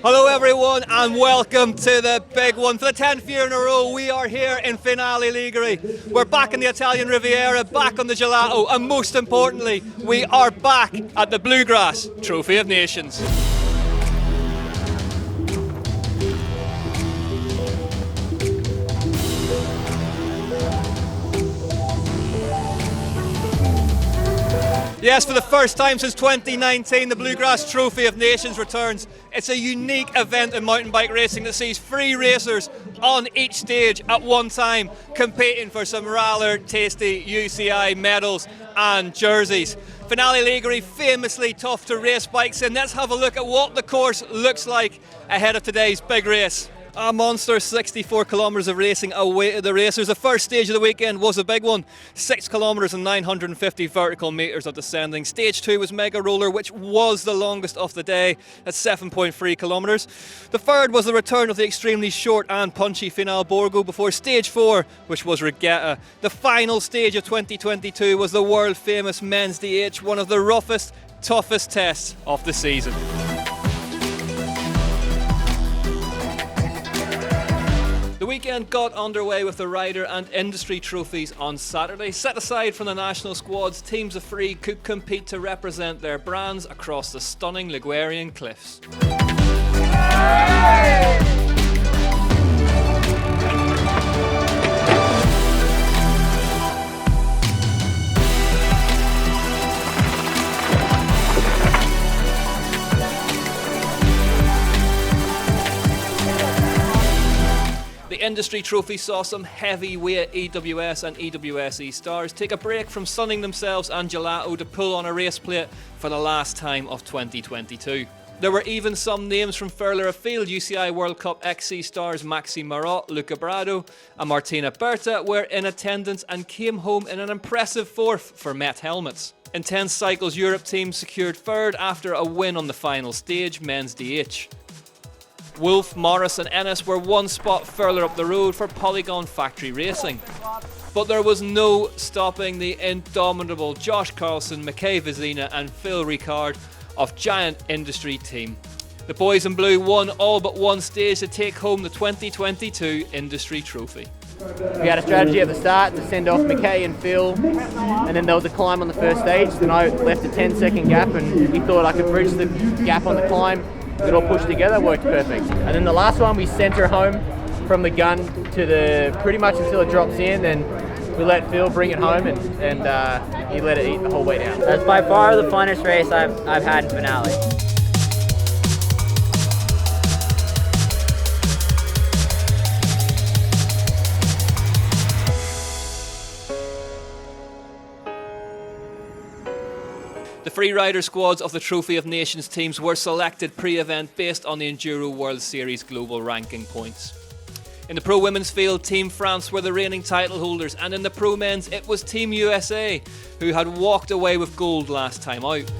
Hello everyone and welcome to the big one. For the 10th year in a row we are here in Finale Ligure. We're back in the Italian Riviera, back on the gelato, and most importantly we are back at the Bluegrass Trophy of Nations. Yes, for the first time since 2019, the Bluegrass Trophy of Nations returns. It's a unique event in mountain bike racing that sees 3 racers on each stage at one time, competing for some rather tasty UCI medals and jerseys. Finale Ligure, famously tough to race bikes in. Let's have a look at what the course looks like ahead of today's big race. A monster 64 kilometres of racing awaited the racers. The first stage of the weekend was a big one, 6 kilometres and 950 vertical metres of descending. Stage 2 was Mega Roller, which was the longest of the day at 7.3 kilometres. The third was the return of the extremely short and punchy Finale Borgo before stage 4, which was Regatta. The final stage of 2022 was the world famous men's DH, one of the roughest, toughest tests of the season. The weekend got underway with the rider and industry trophies on Saturday. Set aside from the national squads, teams of 3 could compete to represent their brands across the stunning Ligurian cliffs. The industry trophy saw some heavyweight EWS and EWSE stars take a break from sunning themselves and gelato to pull on a race plate for the last time of 2022. There were even some names from further afield. UCI World Cup XC stars Maxi Marot, Luca Brado and Martina Berta were in attendance and came home in an impressive 4th for Met helmets. Intense Cycles Europe team secured 3rd after a win on the final stage, men's DH. Wolf, Morris and Ennis were 1 spot further up the road for Polygon Factory Racing. But there was no stopping the indomitable Josh Carlson, Mackay Vizina and Phil Ricard of Giant Industry Team. The boys in blue won all but 1 stage to take home the 2022 Industry Trophy. We had a strategy at the start to send off Mackay and Phil, and then there was a climb on the first stage. Then I left a 10-second gap and he thought I could bridge the gap on the climb. It all pushed together, worked perfect. And then the last one we sent her home from the gun to the pretty much until it drops in, then we let Phil bring it home and he let it eat the whole way down. That's by far the funnest race I've had in Finale. The 3 rider squads of the Trophy of Nations teams were selected pre-event based on the Enduro World Series global ranking points. In the Pro Women's field, Team France were the reigning title holders, and in the Pro Men's it was Team USA who had walked away with gold last time out.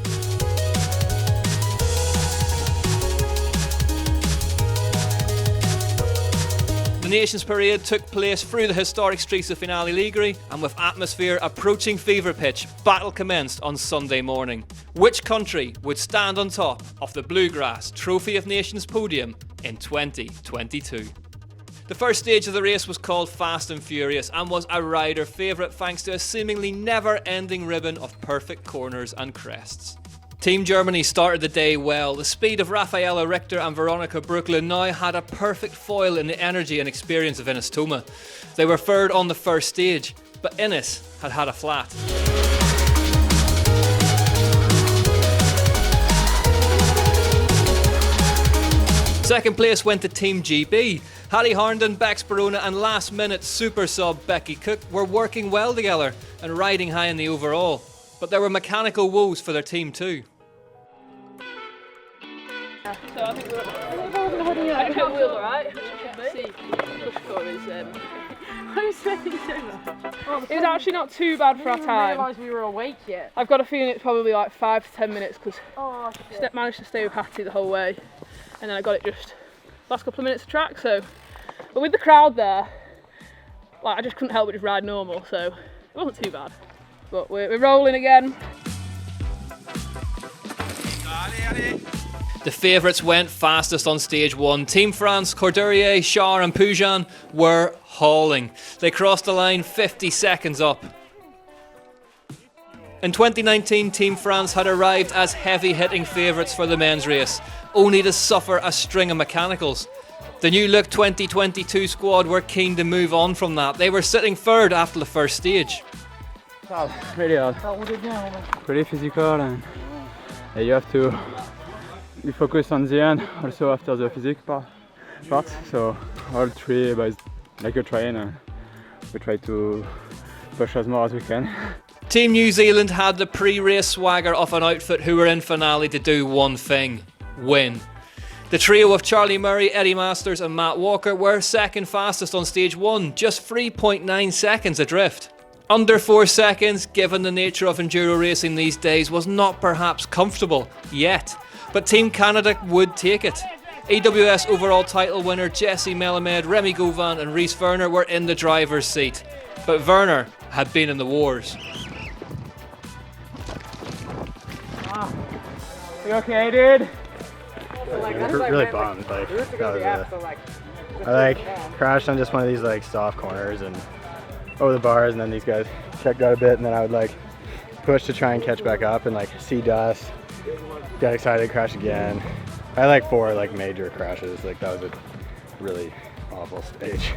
The Nations Parade took place through the historic streets of Finale Ligure, and with atmosphere approaching fever pitch, battle commenced on Sunday morning. Which country would stand on top of the Bluegrass Trophy of Nations podium in 2022? The first stage of the race was called Fast and Furious and was a rider favourite thanks to a seemingly never-ending ribbon of perfect corners and crests. Team Germany started the day well. The speed of Raffaella Richter and Veronika Brückle now had a perfect foil in the energy and experience of Ines Thoma. They were 3rd on the first stage, but Ines had had a flat. Second place went to Team GB. Hallie Harnden, Bex Barona and last minute super sub Becky Cook were working well together and riding high in the overall. But there were mechanical woes for their team too. So I think we're wheel alright. I'm sweating so much. It was actually not too bad for our time. I didn't realise we were awake yet. I've got a feeling it's probably like 5 to 10 minutes because I managed to stay with Hattie the whole way, and then I got it just last couple of minutes of track. So, but with the crowd there, like I just couldn't help but just ride normal, so it wasn't too bad. But we're rolling again. The favourites went fastest on stage 1. Team France, Courdurier, Char and Pujan were hauling. They crossed the line 50 seconds up. In 2019, Team France had arrived as heavy-hitting favourites for the men's race, only to suffer a string of mechanicals. The new look 2022 squad were keen to move on from that. They were sitting third after the first stage. Really hard. Pretty physical, and you have to be focused on the end, also after the physique part. So all three, but it's like a train, and we try to push as more as we can. Team New Zealand had the pre-race swagger of an outfit who were in finale to do one thing: win. The trio of Charlie Murray, Eddie Masters and Matt Walker were second fastest on stage 1, just 3.9 seconds adrift. Under 4 seconds, given the nature of enduro racing these days, was not perhaps comfortable yet, but Team Canada would take it. EWS overall title winner Jesse Melamed, Remy Govan and Rhys Werner were in the driver's seat, but Werner had been in the wars. You okay, dude? Really bummed. Like, I crashed on just one of these soft corners and over the bars, and then these guys checked out a bit, and then I would push to try and catch back up and see dust. Got excited, crash again. I had 4 major crashes. That was a really awful stage.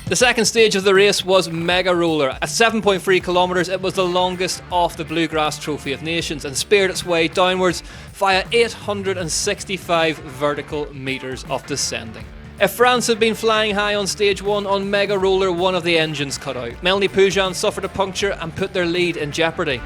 The second stage of the race was Mega Roller. At 7.3 kilometres, it was the longest of the Bluegrass Trophy of Nations and speared its way downwards via 865 vertical metres of descending. If France had been flying high on stage 1, on Mega Roller one of the engines cut out. Melanie Pujan suffered a puncture and put their lead in jeopardy.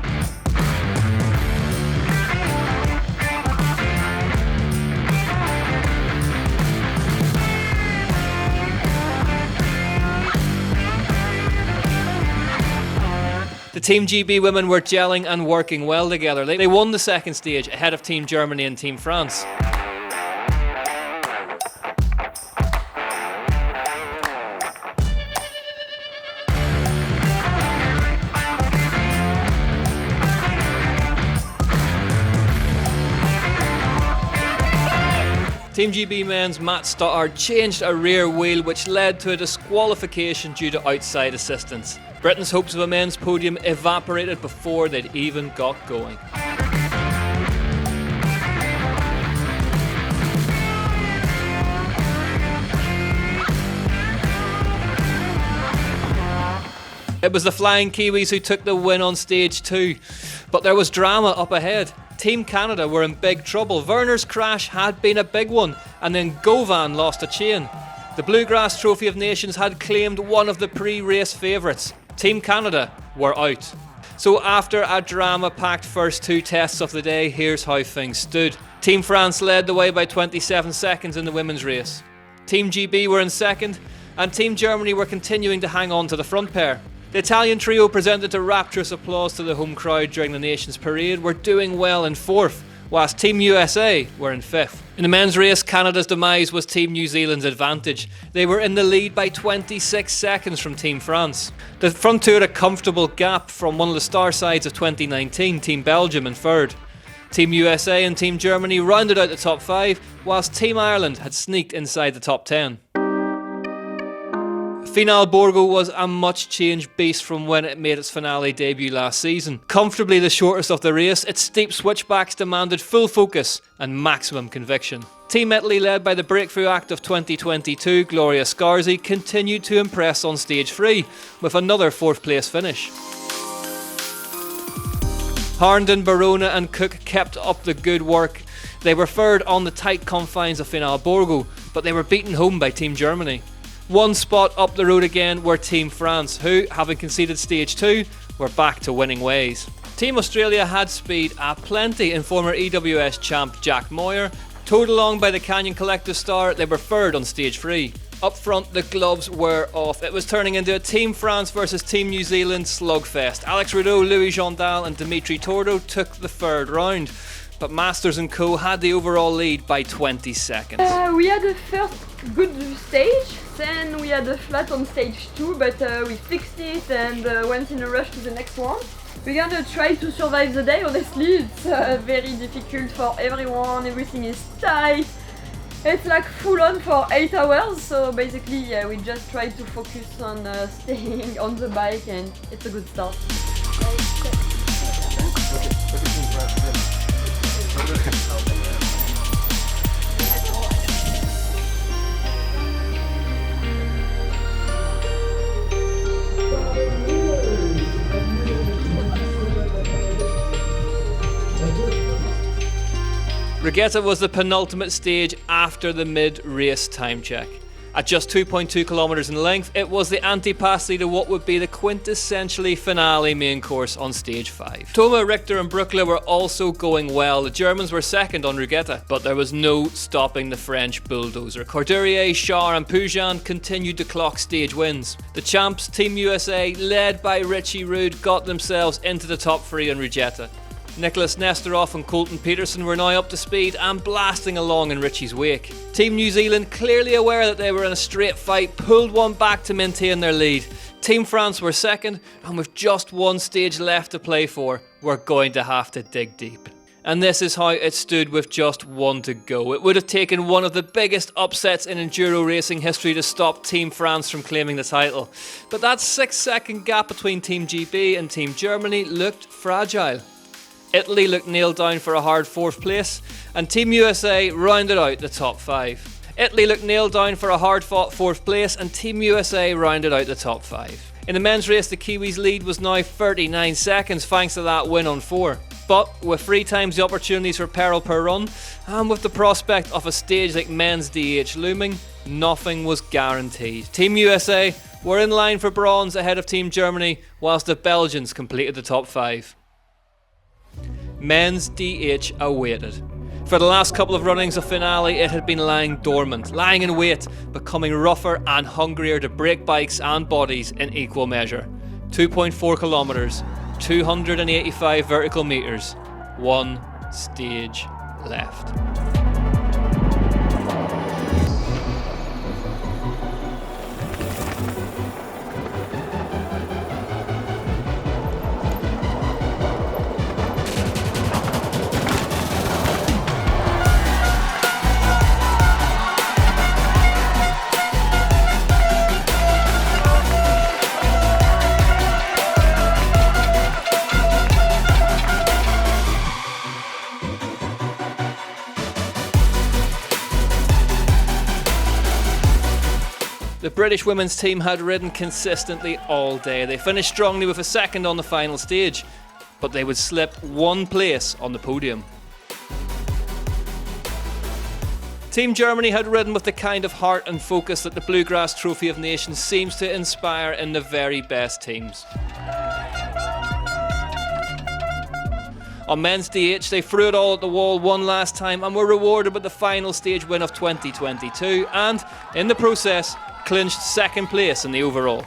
The Team GB women were gelling and working well together. They won the second stage ahead of Team Germany and Team France. Team GB men's Matt Stoddard changed a rear wheel, which led to a disqualification due to outside assistance. Britain's hopes of a men's podium evaporated before they'd even got going. It was the Flying Kiwis who took the win on stage 2, but there was drama up ahead. Team Canada were in big trouble. Werner's crash had been a big one, and then Govan lost a chain. The Bluegrass Trophy of Nations had claimed one of the pre-race favourites. Team Canada were out. So after a drama-packed first 2 tests of the day, here's how things stood. Team France led the way by 27 seconds in the women's race. Team GB were in second, and Team Germany were continuing to hang on to the front pair. The Italian trio, presented to rapturous applause to the home crowd during the nation's parade, were doing well in 4th, whilst Team USA were in 5th. In the men's race, Canada's demise was Team New Zealand's advantage. They were in the lead by 26 seconds from Team France. The front two had a comfortable gap from one of the star sides of 2019, Team Belgium, in 3rd. Team USA and Team Germany rounded out the top 5, whilst Team Ireland had sneaked inside the top 10. Final Borgo was a much-changed beast from when it made its finale debut last season. Comfortably the shortest of the race, its steep switchbacks demanded full focus and maximum conviction. Team Italy, led by the breakthrough act of 2022, Gloria Scarzi, continued to impress on stage 3, with another 4th place finish. Harnden, Barona and Cook kept up the good work. They were 3rd on the tight confines of Final Borgo, but they were beaten home by Team Germany. One spot up the road again were Team France, who, having conceded stage 2, were back to winning ways. Team Australia had speed aplenty in former EWS champ Jack Moyer. Towed along by the Canyon Collective star, they were 3rd on stage 3. Up front, the gloves were off. It was turning into a Team France versus Team New Zealand slugfest. Alex Rideau, Louis Jondal and Dimitri Tordo took the 3rd round, but Masters & Co had the overall lead by 20 seconds. We had the first good stage, Then we had a flat on stage 2, but we fixed it and went in a rush to the next one. We're gonna try to survive the day. Honestly, it's very difficult for everyone, everything is tight. It's like full on for 8 hours, so basically yeah, we just try to focus on staying on the bike, and it's a good start. Regatta was the penultimate stage after the mid-race time check. At just 2.2 kilometres in length, it was the antipasti to what would be the quintessentially finale main course on stage 5. Thoma, Richter and Brookle were also going well. The Germans were second on Regatta, but there was no stopping the French bulldozer. Courdurier, Char and Pujan continued to clock stage wins. The champs, Team USA, led by Richie Rude, got themselves into the top 3 on Regatta. Nicholas Nesterov and Colton Peterson were now up to speed and blasting along in Richie's wake. Team New Zealand, clearly aware that they were in a straight fight, pulled one back to maintain their lead. Team France were second, and with just one stage left to play for, we're going to have to dig deep. And this is how it stood with just one to go. It would have taken one of the biggest upsets in enduro racing history to stop Team France from claiming the title. But that 6-second gap between Team GB and Team Germany looked fragile. Italy looked nailed down for a hard 4th place, and Team USA rounded out the top 5. Italy looked nailed down for a hard fought 4th place, and Team USA rounded out the top 5. In the men's race, the Kiwis' lead was now 39 seconds thanks to that win on 4. But with 3 times the opportunities for peril per run, and with the prospect of a stage like men's DH looming, nothing was guaranteed. Team USA were in line for bronze ahead of Team Germany, whilst the Belgians completed the top 5. Men's DH awaited. For the last couple of runnings of finale, it had been lying dormant, lying in wait, becoming rougher and hungrier to break bikes and bodies in equal measure. 2.4 kilometres, 285 vertical metres, 1 stage left. The British women's team had ridden consistently all day. They finished strongly with a second on the final stage, but they would slip 1 place on the podium. Team Germany had ridden with the kind of heart and focus that the Bluegrass Trophy of Nations seems to inspire in the very best teams. On men's DH, they threw it all at the wall one last time and were rewarded with the final stage win of 2022, and in the process clinched second place in the overall.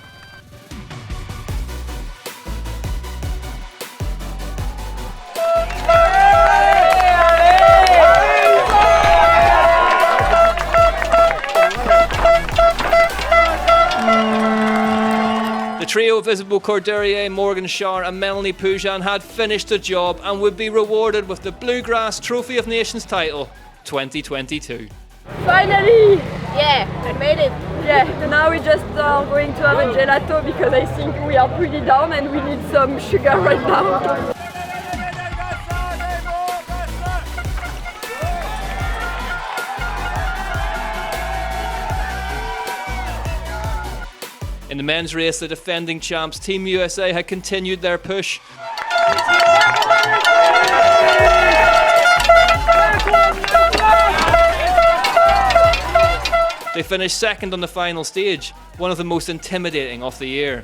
The trio of Isabelle Courdurier, Morgan Char and Melanie Pujan had finished the job and would be rewarded with the Bluegrass Trophy of Nations title 2022. Finally! Yeah, I made it. Yeah, now we just are going to have a gelato because I think we are pretty down and we need some sugar right now. In the men's race, the defending champs Team USA had continued their push. They finished second on the final stage, one of the most intimidating of the year.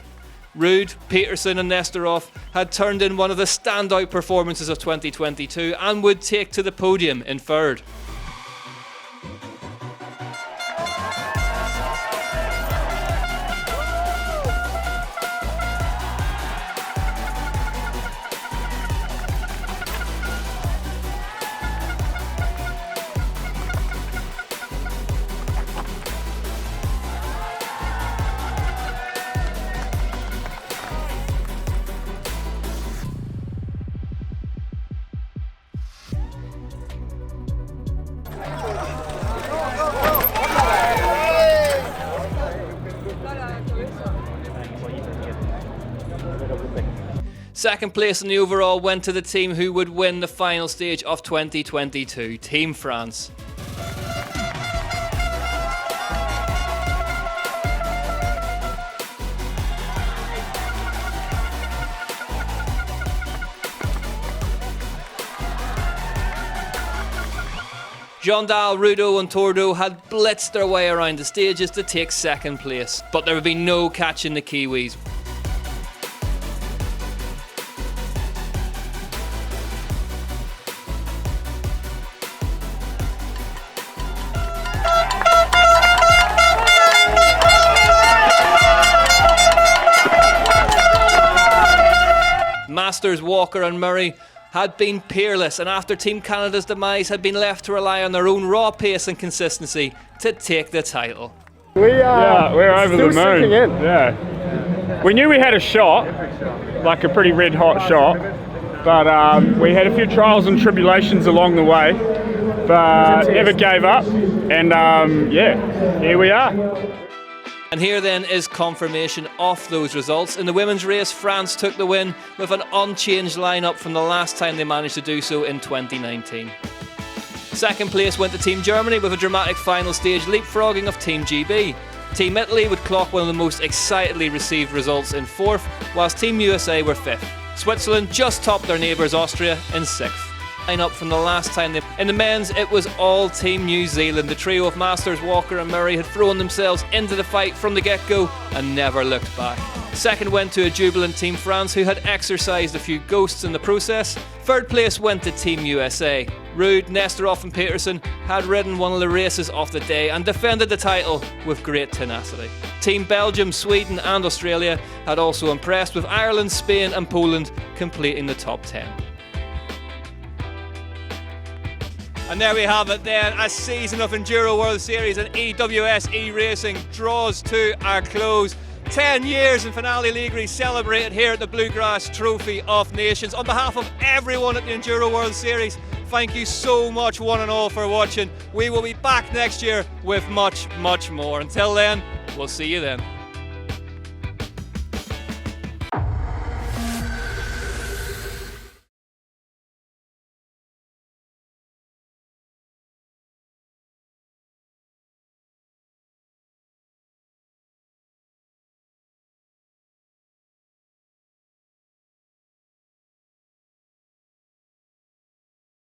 Rude, Peterson and Nesterov had turned in one of the standout performances of 2022 and would take to the podium in third. Second place in the overall went to the team who would win the final stage of 2022, Team France. Jondal, Rudo and Tordo had blitzed their way around the stages to take second place, but there would be no catching the Kiwis. Masters, Walker and Murray had been peerless, and after Team Canada's demise had been left to rely on their own raw pace and consistency to take the title. We're over the moon. Yeah. We knew we had a shot, like a pretty red hot shot, but we had a few trials and tribulations along the way, but never gave up, and here we are. And here then is confirmation of those results. In the women's race, France took the win with an unchanged lineup from the last time they managed to do so in 2019. Second place went to Team Germany with a dramatic final stage leapfrogging of Team GB. Team Italy would clock one of the most excitedly received results in fourth, whilst Team USA were fifth. Switzerland just topped their neighbours Austria in sixth. Up from the last time in the men's, it was all Team New Zealand. The trio of Masters, Walker and Murray had thrown themselves into the fight from the get-go and never looked back. Second went to a jubilant Team France, who had exercised a few ghosts in the process. Third place went to Team USA. Ruud, Nesterov and Peterson had ridden one of the races of the day and defended the title with great tenacity. Team Belgium, Sweden and Australia had also impressed, with Ireland, Spain and Poland completing the top 10. And there we have it then, a season of Enduro World Series and EWS e-racing draws to our close. 10 years in Finale Ligure celebrated here at the Bluegrass Trophy of Nations. On behalf of everyone at the Enduro World Series, thank you so much one and all for watching. We will be back next year with much, much more. Until then, we'll see you then.